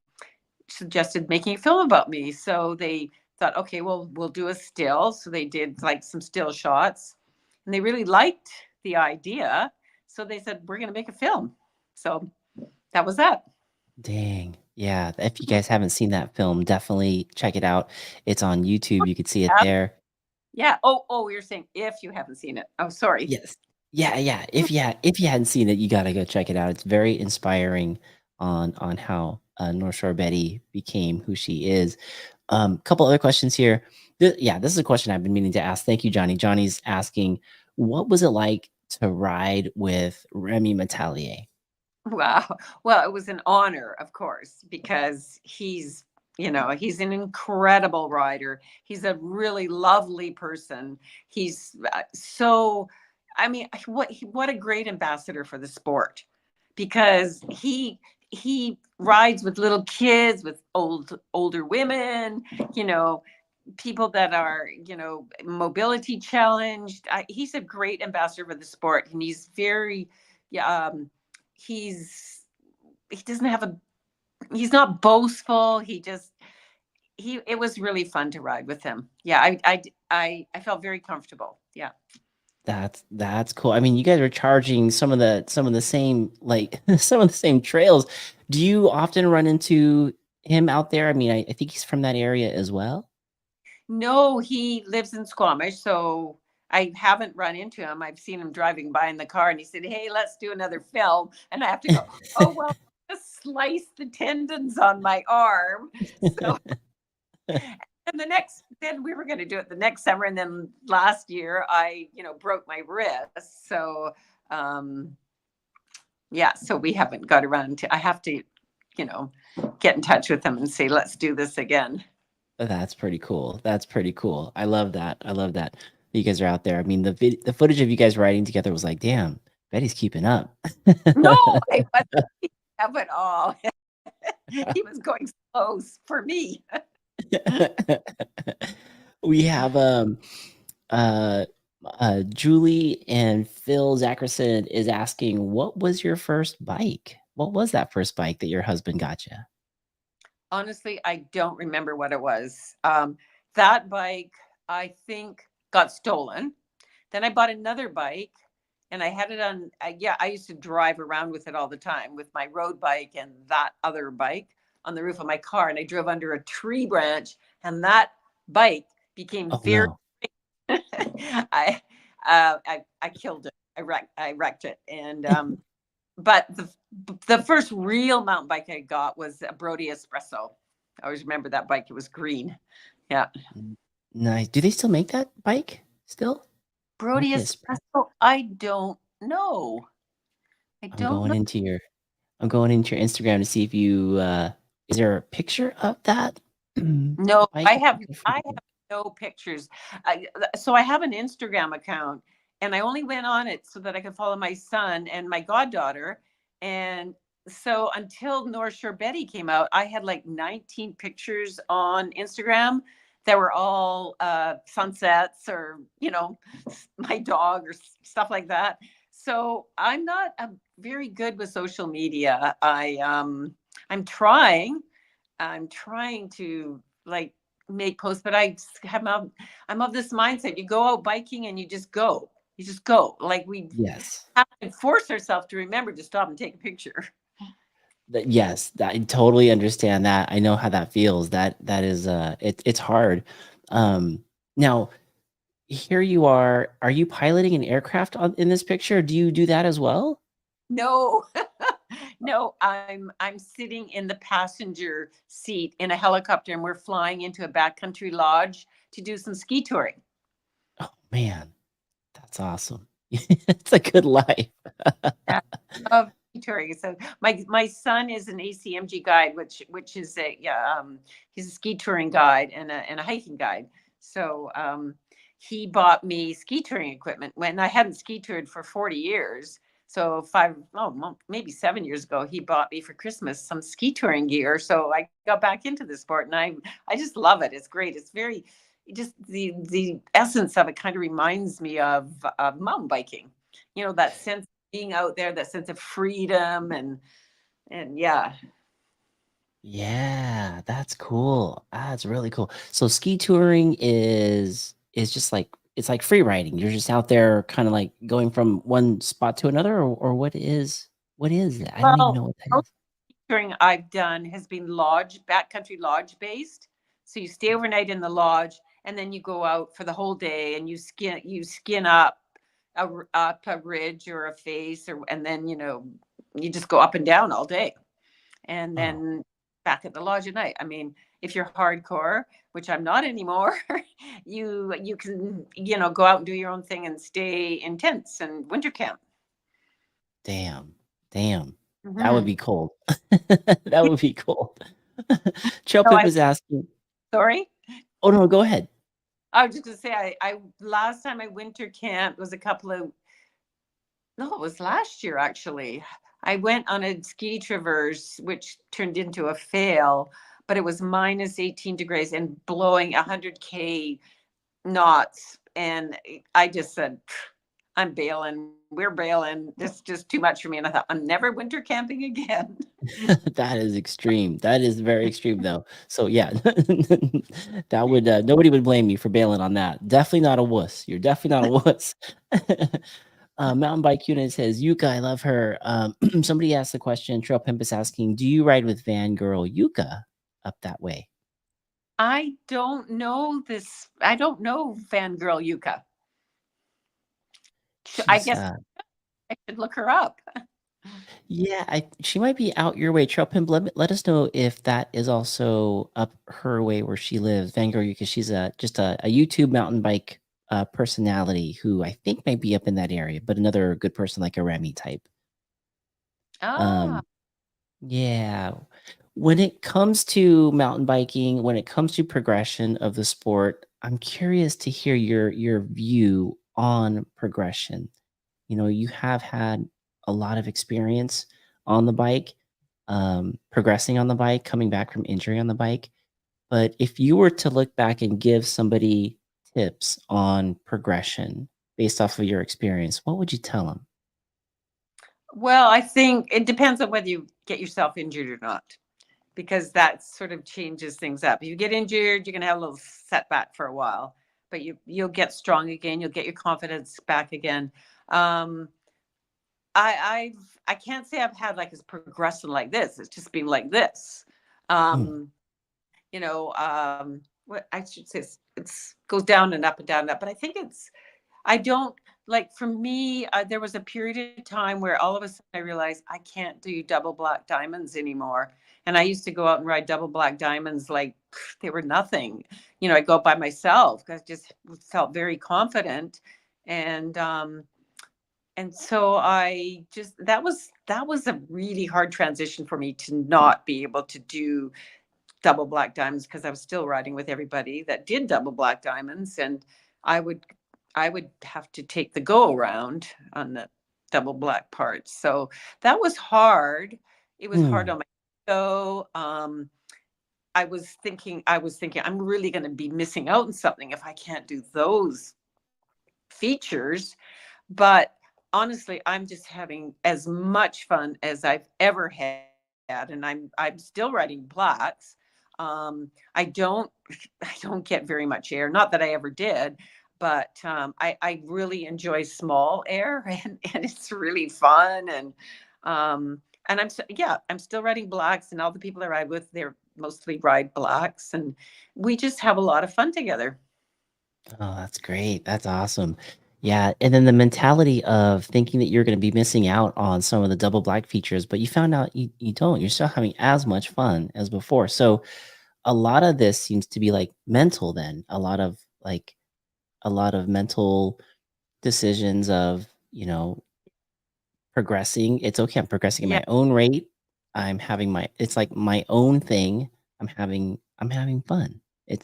suggested making a film about me. So they thought, okay, well, we'll do a still. So they did like some still shots, and they really liked the idea. So they said, we're going to make a film. So that was that. dang. Yeah, if you guys haven't seen that film, definitely check it out. It's on YouTube, you could see it Yeah. there. Yeah. Oh, you're saying if you haven't seen it. Oh, sorry. Yes. Yeah, yeah. If you hadn't seen it, you gotta go check it out. It's very inspiring on how, North Shore Betty became who she is. Couple other questions here. Yeah, this is a question I've been meaning to ask. Thank you, Johnny. Johnny's asking, what was it like to ride with Remy Metallier? Wow. Well, it was an honor, of course, because he's an incredible rider. He's a really lovely person. He's I mean, what a great ambassador for the sport, because he rides with little kids, with older women, you know, people that are, mobility challenged. He's a great ambassador for the sport, and he's very, yeah, he's he doesn't have a he's not boastful. He it was really fun to ride with him. Yeah, I felt very comfortable. Yeah. That's cool. I mean, you guys are charging some of the same like some of the same trails. Do you often run into him out there? I mean, I think he's from that area as well. No, he lives in Squamish, so I haven't run into him. I've seen him driving by in the car, and he said, "Hey, let's do another film." And I have to go, "Oh well, just slice the tendons on my arm." So, and then we were going to do it the next summer, and then last year I, broke my wrist. So, um, yeah, so we haven't got around to. I have to, you know, get in touch with him and say, "Let's do this again." That's pretty cool. That's pretty cool. I love that. I love that you guys are out there. I mean, the footage of you guys riding together was like, damn, Betty's keeping up. No, I wasn't have it all. He was going slow for me. We have uh Julie and Phil Zackerson is asking, what was your first bike? What was that first bike that your husband got you? Honestly, I don't remember what it was. That bike, I think, got stolen. Then I bought another bike, and I had it on. Yeah, I used to drive around with it all the time with my road bike and that other bike on the roof of my car. And I drove under a tree branch, and that bike became Oh very. no. I killed it. I wrecked it, and but the first real mountain bike I got was a Brody Espresso. I always remember that bike. It was green. Yeah. Nice. Do they still make that bike still? Brody Brody Espresso. Espresso. I don't know. I I'm don't going know. into your I'm going into your Instagram to see if you is there a picture of that No, bike? I have no pictures. So I have an Instagram account, and I only went on it so that I could follow my son and my goddaughter. And so until North Shore Betty came out, I had like 19 pictures on Instagram that were all sunsets, or my dog, or stuff like that. So I'm not very good with social media. I'm trying. I'm trying to like make posts, but I'm of this mindset. You go out biking and you just go. You just go. Like, we Yes. have to force ourselves to remember to stop and take a picture. Yes, I totally understand that. I know how that feels. That is it's hard. Now here you are. Are you piloting an aircraft in this picture? Do you do that as well? No, no, I'm sitting in the passenger seat in a helicopter, and we're flying into a backcountry lodge to do some ski touring. Oh man, that's awesome. It's a good life. Yeah, I love ski touring. So my son is an ACMG guide, which is a yeah, he's a ski touring guide and a hiking guide. So he bought me ski touring equipment when I hadn't ski toured for 40 years. So maybe 7 years ago, he bought me for Christmas some ski touring gear. So I got back into the sport, and I just love it. It's great. It's very just the essence of it kind of reminds me of mountain biking. You know, that sense of being out there, that sense of freedom, and yeah. Yeah, that's cool. That's really cool. So ski touring is just like it's like free riding. You're just out there kind of like going from one spot to another, or what is it? I don't even Well, know what that most is. touring I've done has been backcountry lodge based. So you stay overnight in the lodge, and then you go out for the whole day, and you skin up a ridge or a face, and then you just go up and down all day, and Oh, then back at the lodge at night. I mean, if you're hardcore, which I'm not anymore, you can go out and do your own thing and stay in tents and winter camp. damn. Damn. That would Hmm. be cold. That would be cold. Trail So Pip I is asking. sorry. Oh no, go ahead. I was just gonna say I last time I winter camped was a couple of no, it was last year actually. I went on a ski traverse, which turned into a fail, but it was minus 18 degrees and blowing 100K knots. And I just said, I'm bailing. We're bailing. This is just too much for me. And I thought, I'm never winter camping again. That is extreme. That is very extreme, though. So yeah, that would nobody would blame you for bailing on that. Definitely not a wuss. You're definitely not a wuss. Mountain Bike Unit says, Yuka, I love her. Somebody asked the question. Trail Pimp is asking, do you ride with Van Girl Yuka up that way? I don't know this. I don't know Fangirl Yuka. I She's guess I should look her up. yeah, she might be out your way. Trail Pimp, let us know if that is also up her way where she lives, Vanguard, because she's just a YouTube mountain bike personality who I think might be up in that area, but another good person like a Remy type. Ah, Um, yeah. When it comes to mountain biking, when it comes to progression of the sport, I'm curious to hear your view on progression. You know, you have had a lot of experience on the bike, progressing on the bike, coming back from injury on the bike. But if you were to look back and give somebody tips on progression based off of your experience, what would you tell them? well, I think it depends on whether you get yourself injured or not, because that sort of changes things up. If you get injured, you're going to have a little setback for a while, but you'll get strong again. You'll get your confidence back again. Um, I can't say I've had like this progression like this. It's just been like this. Mm, Um, what I should say, it's goes down and up and down and up. But I think I don't like for me, there was a period of time where all of a sudden I realized I can't do double black diamonds anymore. And I used to go out and ride double black diamonds like they were nothing. I go by myself because I just felt very confident. And so I just that was a really hard transition for me to not be able to do double black diamonds because I was still riding with everybody that did double black diamonds, and I would I would have to take the go around on the double black parts. So that was hard. It was hard mm, on my ego. I was thinking I'm really going to be missing out on something if I can't do those features. But honestly, I'm just having as much fun as I've ever had, and I'm still riding blacks. I don't I don't get very much air. Not that I ever did, but I really enjoy small air, and it's really fun. And I'm still riding blacks, and all the people I ride with, mostly ride blacks, and we just have a lot of fun together. Oh, that's great. That's awesome. Yeah, and then the mentality of thinking that you're gonna be missing out on some of the double black features, but you found out you don't. You're still having as much fun as before. So, a lot of this seems to be, like, mental then. A lot of mental decisions of, progressing. It's okay, I'm progressing at Yeah, my own rate. I'm having my it's like my own thing. I'm having fun. I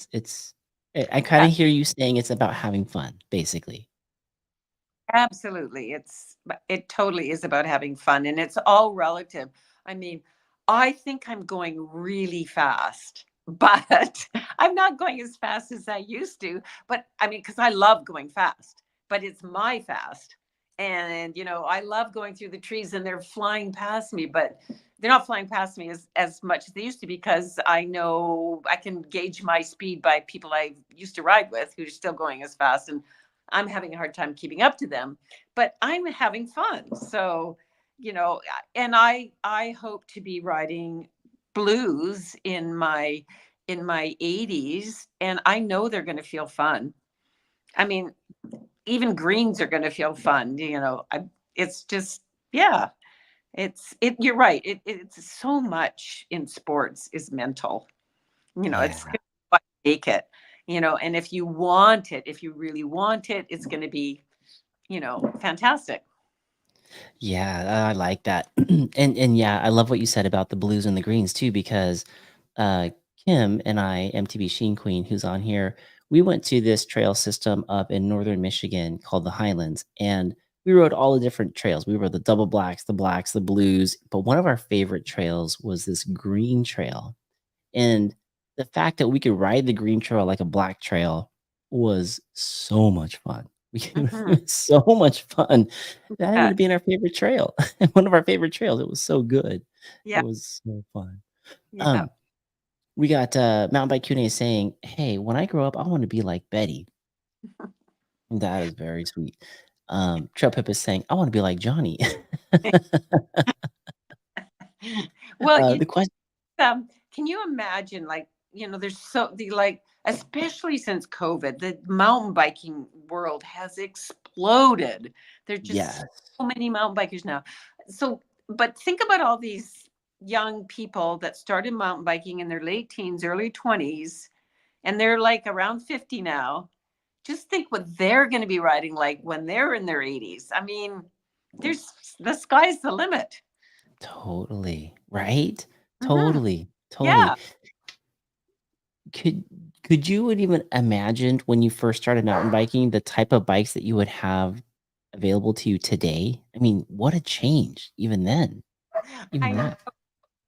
kinda yeah, hear you saying it's about having fun, basically. absolutely. It totally is about having fun, and it's all relative. I mean, I think I'm going really fast, but I'm not going as fast as I used to. But I mean, because I love going fast, but it's my fast. And, I love going through the trees and they're flying past me, but they're not flying past me as much as they used to, because I know I can gauge my speed by people I used to ride with who are still going as fast. And I'm having a hard time keeping up to them, but I'm having fun. So, and I hope to be riding blues in my 80s, and I know they're going to feel fun. I mean, even greens are going to feel fun, it's just, yeah, you're right. It's so much in sports is mental. It's Yeah. gonna be what you make it, and if you want it, if you really want it, it's going to be, fantastic. Yeah, I like that. And yeah, I love what you said about the blues and the greens too, because uh Kim and I, MTV Sheen Queen, who's on here, we went to this trail system up in northern Michigan called the Highlands, and we rode all the different trails. We rode the double blacks, the blues, but one of our favorite trails was this green trail. And the fact that we could ride the green trail like a black trail was so much fun. Mhm. It was so much fun. That ended Yeah, up being our favorite trail. One of our favorite trails. It was so good. It yeah, was so fun. yeah. Um, we got Mountain Bike Q&A saying, "Hey, when I grow up, I want to be like Betty." That is very sweet. Trail Pip is saying, "I want to be like Johnny." Well, The question, can you imagine, like, there's especially since COVID, the mountain biking world has exploded. There's just yes, so many mountain bikers now. So, but think about all these young people that started mountain biking in their late teens, early 20s, and they're like around 50 now. Just think what they're going to be riding like when they're in their 80s. I mean, there's the sky's the limit. totally right. Hmm. Totally, totally. Yeah. Could could you even imagine when you first started mountain biking, the type of bikes that you would have available to you today? I mean, what a change even then, even I know. that.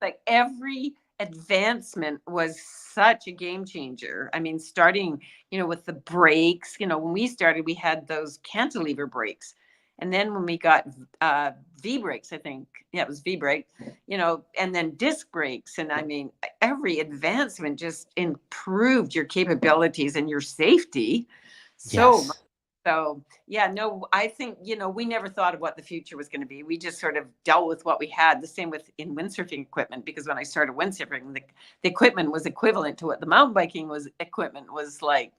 Like, every advancement was such a game changer. I mean, starting, with the brakes, when we started, we had those cantilever brakes. And then when we got V brakes, I think, yeah, it was V brake, and then disc brakes. And I mean, every advancement just improved your capabilities and your safety so much. Yes. So, yeah, no, I think, we never thought of what the future was going to be. We just sort of dealt with what we had. The same with in windsurfing equipment, because when I started windsurfing, the equipment was equivalent to what the mountain biking was equipment was like.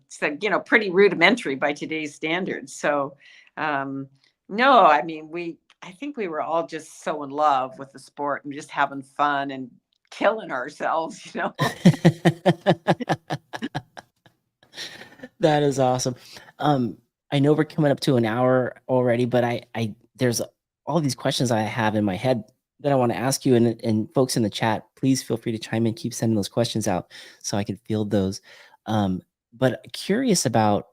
So, pretty rudimentary by today's standards. So, um, no, I mean, I think we were all just so in love with the sport and just having fun and killing ourselves. That is awesome. Um, I know we're coming up to an hour already, but I there's all these questions I have in my head that I wanna ask you, and folks in the chat, please feel free to chime in, keep sending those questions out so I can field those. But curious about.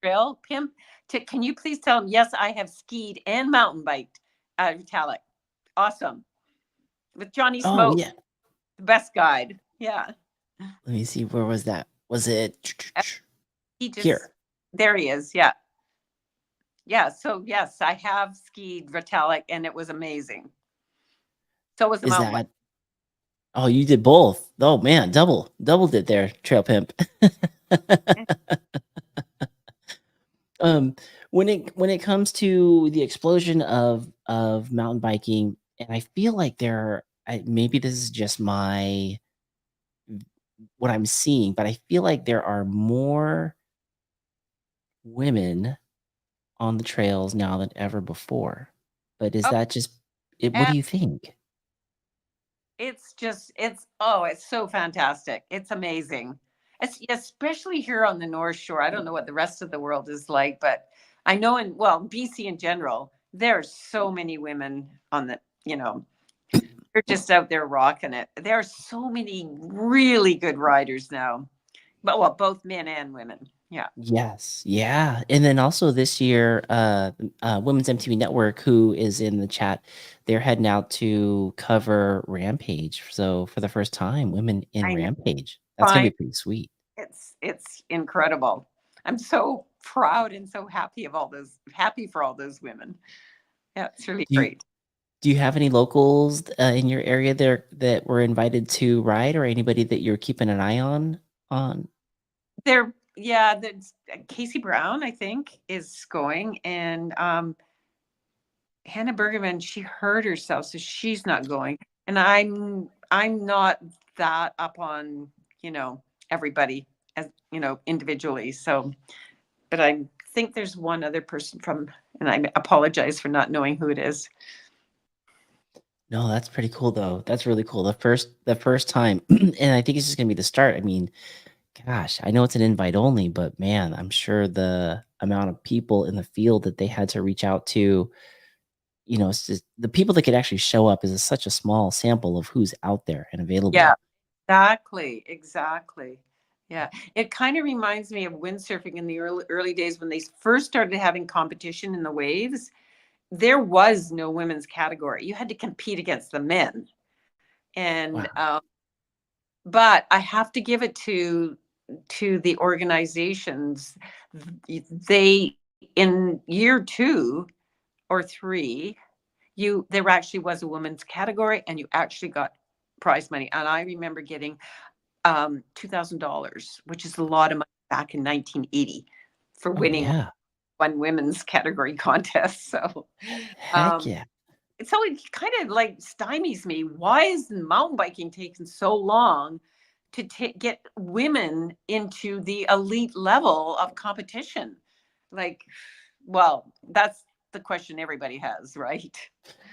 Trail, Pim, can you please tell him, yes, I have skied and mountain biked Vitalik. Awesome. With Johnny Oh, Smoke, yeah. the best guide. Yeah. Let me see, where was that? Was it Uh, He just, here? there he is. Yeah. Yeah. So, yes, I have skied Vitalik and it was amazing. So was the Is mountain bike. that Oh, you did both. Oh, man, doubled it there, Trail Pimp. Um, when it comes to the explosion of mountain biking, and I feel like there maybe this is just my what I'm seeing, but I feel like there are more women on the trails now than ever before. But is Oh, that just it? What and do you think? it's so fantastic. It's amazing. It's especially here on the North Shore. I don't know what the rest of the world is like, but I know well, BC in general, there's so many women on they're just out there rocking it. There are so many really good riders now. But well, both men and women. Yeah. Yes, yeah, and then also this year, Women's MTV Network, who is in the chat, they're heading out to cover Rampage. So for the first time, women in I know. Rampage. That's gonna Fine. be pretty sweet. It's incredible. I'm so proud and so happy for all those women. Yeah, it's really Do you great. do you have any locals in your area there that were invited to ride, or anybody that you're keeping an eye on? That's Casey Brown, I think, is going, and Hannah Bergerman, she hurt herself, so she's not going. And I'm not that up on, you know, everybody as individually. So, but I think there's one other person and I apologize for not knowing who it is. No, that's pretty cool though. That's really cool. The first time, and I think it's just gonna be the start. I mean, gosh, I know it's an invite only, but man, I'm sure the amount of people in the field that they had to reach out to, it's just the people that could actually show up is such a small sample of who's out there and Yeah, available. exactly, exactly. Yeah, it kind of reminds me of windsurfing in the early days when they first started having competition in the waves. There was no women's category. You had to compete against the men. And Wow. but I have to give it to the organizations. They in year 2 or 3, there actually was a women's category, and you actually got prize money. And I remember getting $2,000, which is a lot of money back in 1980 for Oh winning yeah. one women's category contest. So Heck um, yeah. so it kind of like stymies me. Why is mountain biking taking so long to get women into the elite level of competition? Like, well, that's the question everybody has, right?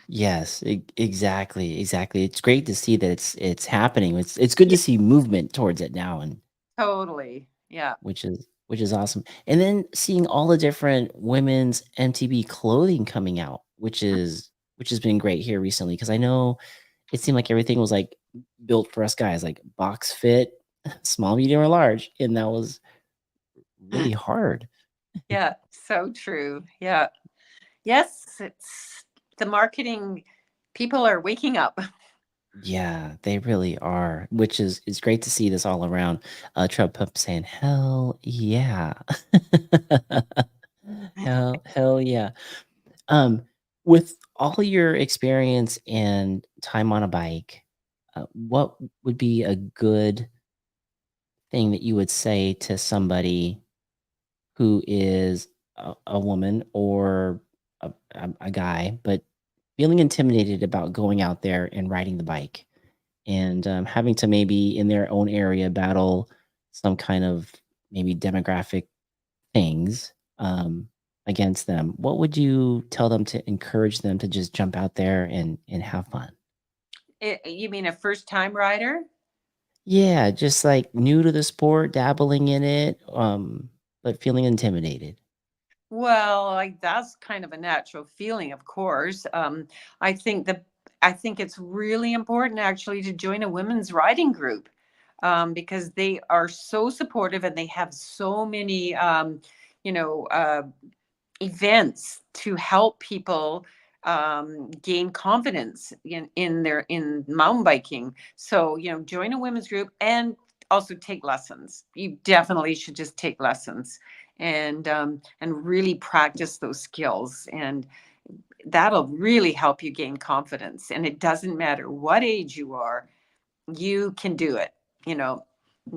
Yes, exactly, exactly. It's great to see that it's happening. It's good Yeah, to see movement towards it now, and totally. Yeah. which is awesome. And then seeing all the different women's MTB clothing coming out, which has been great here recently because I know it seemed like everything was like built for us guys, like box fit, small, medium, or large, and that was really hard. Yeah, so true. Yeah. Yes, it's the marketing people are waking up. Yeah, they really are, which is great to see this all around. Trump Pump saying, "Hell yeah." Hell yeah. Um, with all your experience and time on a bike, what would be a good thing that you would say to somebody who is a woman or a guy, but feeling intimidated about going out there and riding the bike and having to maybe in their own area battle some kind of maybe demographic things against them? What would you tell them to encourage them to just jump out there and have fun? You mean a first time rider? Yeah, just like new to the sport, dabbling in it, but feeling intimidated. Well, like that's kind of a natural feeling, of course. I think the I think it's really important actually to join a women's riding group because they are so supportive and they have so many, you know, events to help people gain confidence in mountain biking. So join a women's group and also take lessons. You definitely should just take lessons and really practice those skills, and that'll really help you gain confidence. And it doesn't matter what age you are, you can do it. You know,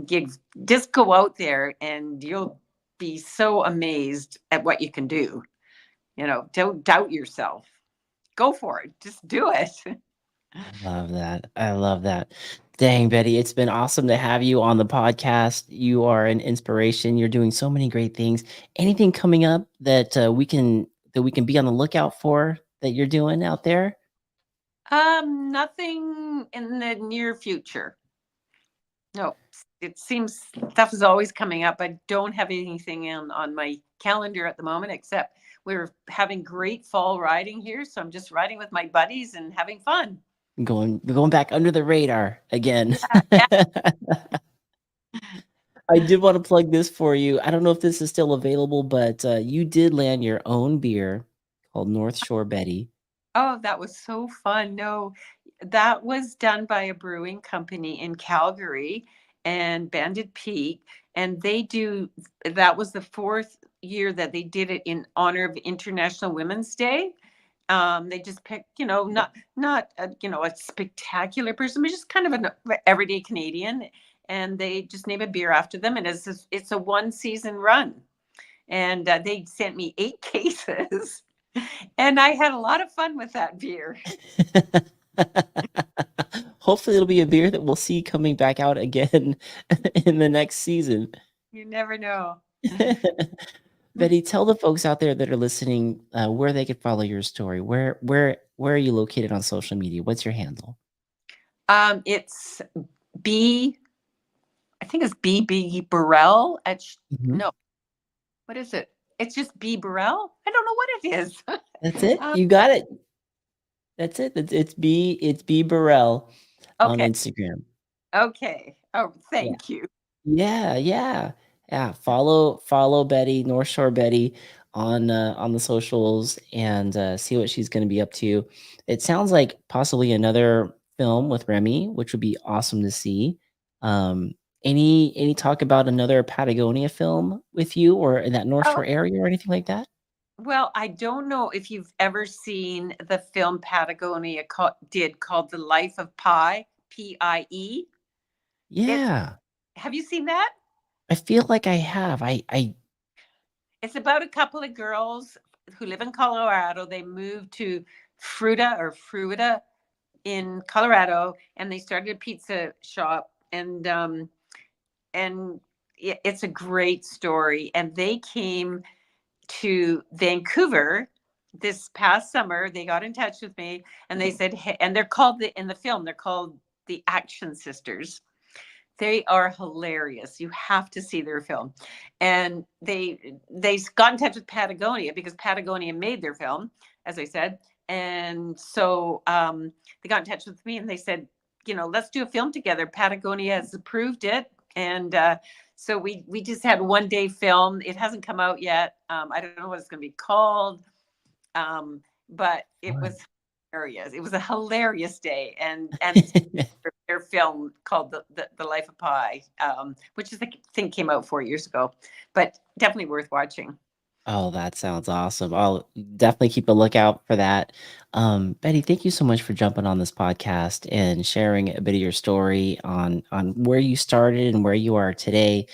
you just go out there and you'll be so amazed at what you can do. Don't doubt yourself. Go for it. Just do it. I love that. I love that. Dang, Betty, it's been awesome to have you on the podcast. You are an inspiration. You're doing so many great things. Anything coming up that we can be on the lookout for that you're doing out there? Nothing in the near future. No, it seems stuff is always coming up. I don't have anything on my calendar at the moment, except we're having great fall riding here. So I'm just riding with my buddies and having fun. Going back under the radar again. Yeah, yeah. I did want to plug this for you. I don't know if this is still available, but you did land your own beer called North Shore Betty. Oh, that was so fun. No, that was done by a brewing company in Calgary and Banded Peak. And that was the fourth year that they did it in honor of International Women's Day. They just picked, not a spectacular person, but just kind of an everyday Canadian. And they just name a beer after them. And it's a one season run. And they sent me 8 cases. And I had a lot of fun with that beer. Hopefully, it'll be a beer that we'll see coming back out again in the next season. You never know. Betty, tell the folks out there that are listening where they could follow your story. Where are you located on social media? What's your handle? It's B. I think it's B Burrell Mhm. no. What is it? It's just B Burrell. I don't know what it is. That's it. um, You got it. That's it. It's B Burrell on okay. Instagram. Okay. Oh, Yeah. thank you. Yeah, yeah. Yeah, follow Betty, North Shore Betty on the socials and see what she's going to be up to. It sounds like possibly another film with Remy, which would be awesome to see. Um any talk about another Patagonia film with you or in that North Oh, Shore area or anything like that? well, I don't know if you've ever seen the film Patagonia called The Life of Pi, Pie. It's Yeah. Have you seen that? I feel like I have. I It's about a couple of girls who live in Colorado. They moved to Fruita in Colorado, and they started a pizza shop. And it's a great story. And they came to Vancouver this past summer. They got in touch with me, and they said, hey, and they're called in the film. They're called the Action Sisters. They are hilarious. You have to see their film. And they got in touch with Patagonia because Patagonia made their film, as I said. And so they got in touch with me and they said, let's do a film together. Patagonia has approved it. And so we just had 1 day film. It hasn't come out yet. I don't know what it's going to be called. But it was hilarious. It was a hilarious day. And their film called the Life of Pi, which is, I think, came out 4 years ago, but definitely worth watching. Oh, that sounds awesome. I'll definitely keep a lookout for that. Betty, thank you so much for jumping on this podcast and sharing a bit of your story on where you started and where you are today.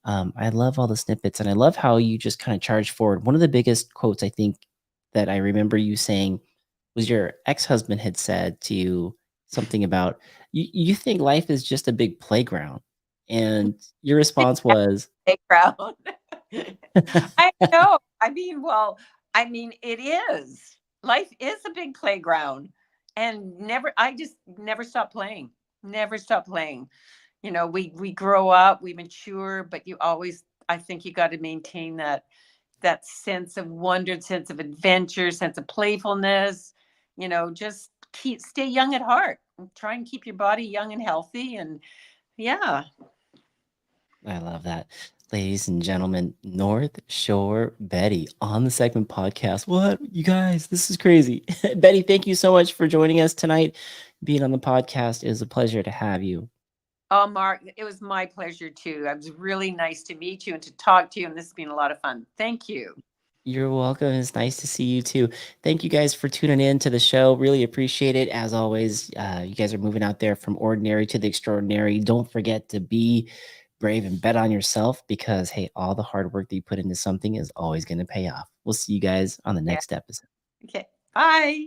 I love all the snippets and I love how you just kind of charge forward. One of the biggest quotes I think that I remember you saying was your ex-husband had said to you something about you think life is just a big playground. And your response was, Crowd. I know. It is. Life is a big playground, and I just never stop playing. Never stop playing. We grow up, we mature, but I think you got to maintain that sense of wonder, sense of adventure, sense of playfulness. Just stay young at heart. Try and keep your body young and healthy, and yeah. I love that. Ladies and gentlemen, North Shore Betty on the Segment Podcast. What? You guys, this is crazy. Betty, thank you so much for joining us tonight. Being on the podcast is a pleasure to have you. Oh, Mark, it was my pleasure too. It was really nice to meet you and to talk to you, and this has been a lot of fun. Thank you. You're welcome. It's nice to see you too. Thank you guys for tuning in to the show. Really appreciate it. As always, you guys are moving out there from ordinary to the extraordinary. Don't forget to be brave and bet on yourself because, hey, all the hard work that you put into something is always going to pay off. We'll see you guys on the Yeah. next episode. Okay. Bye.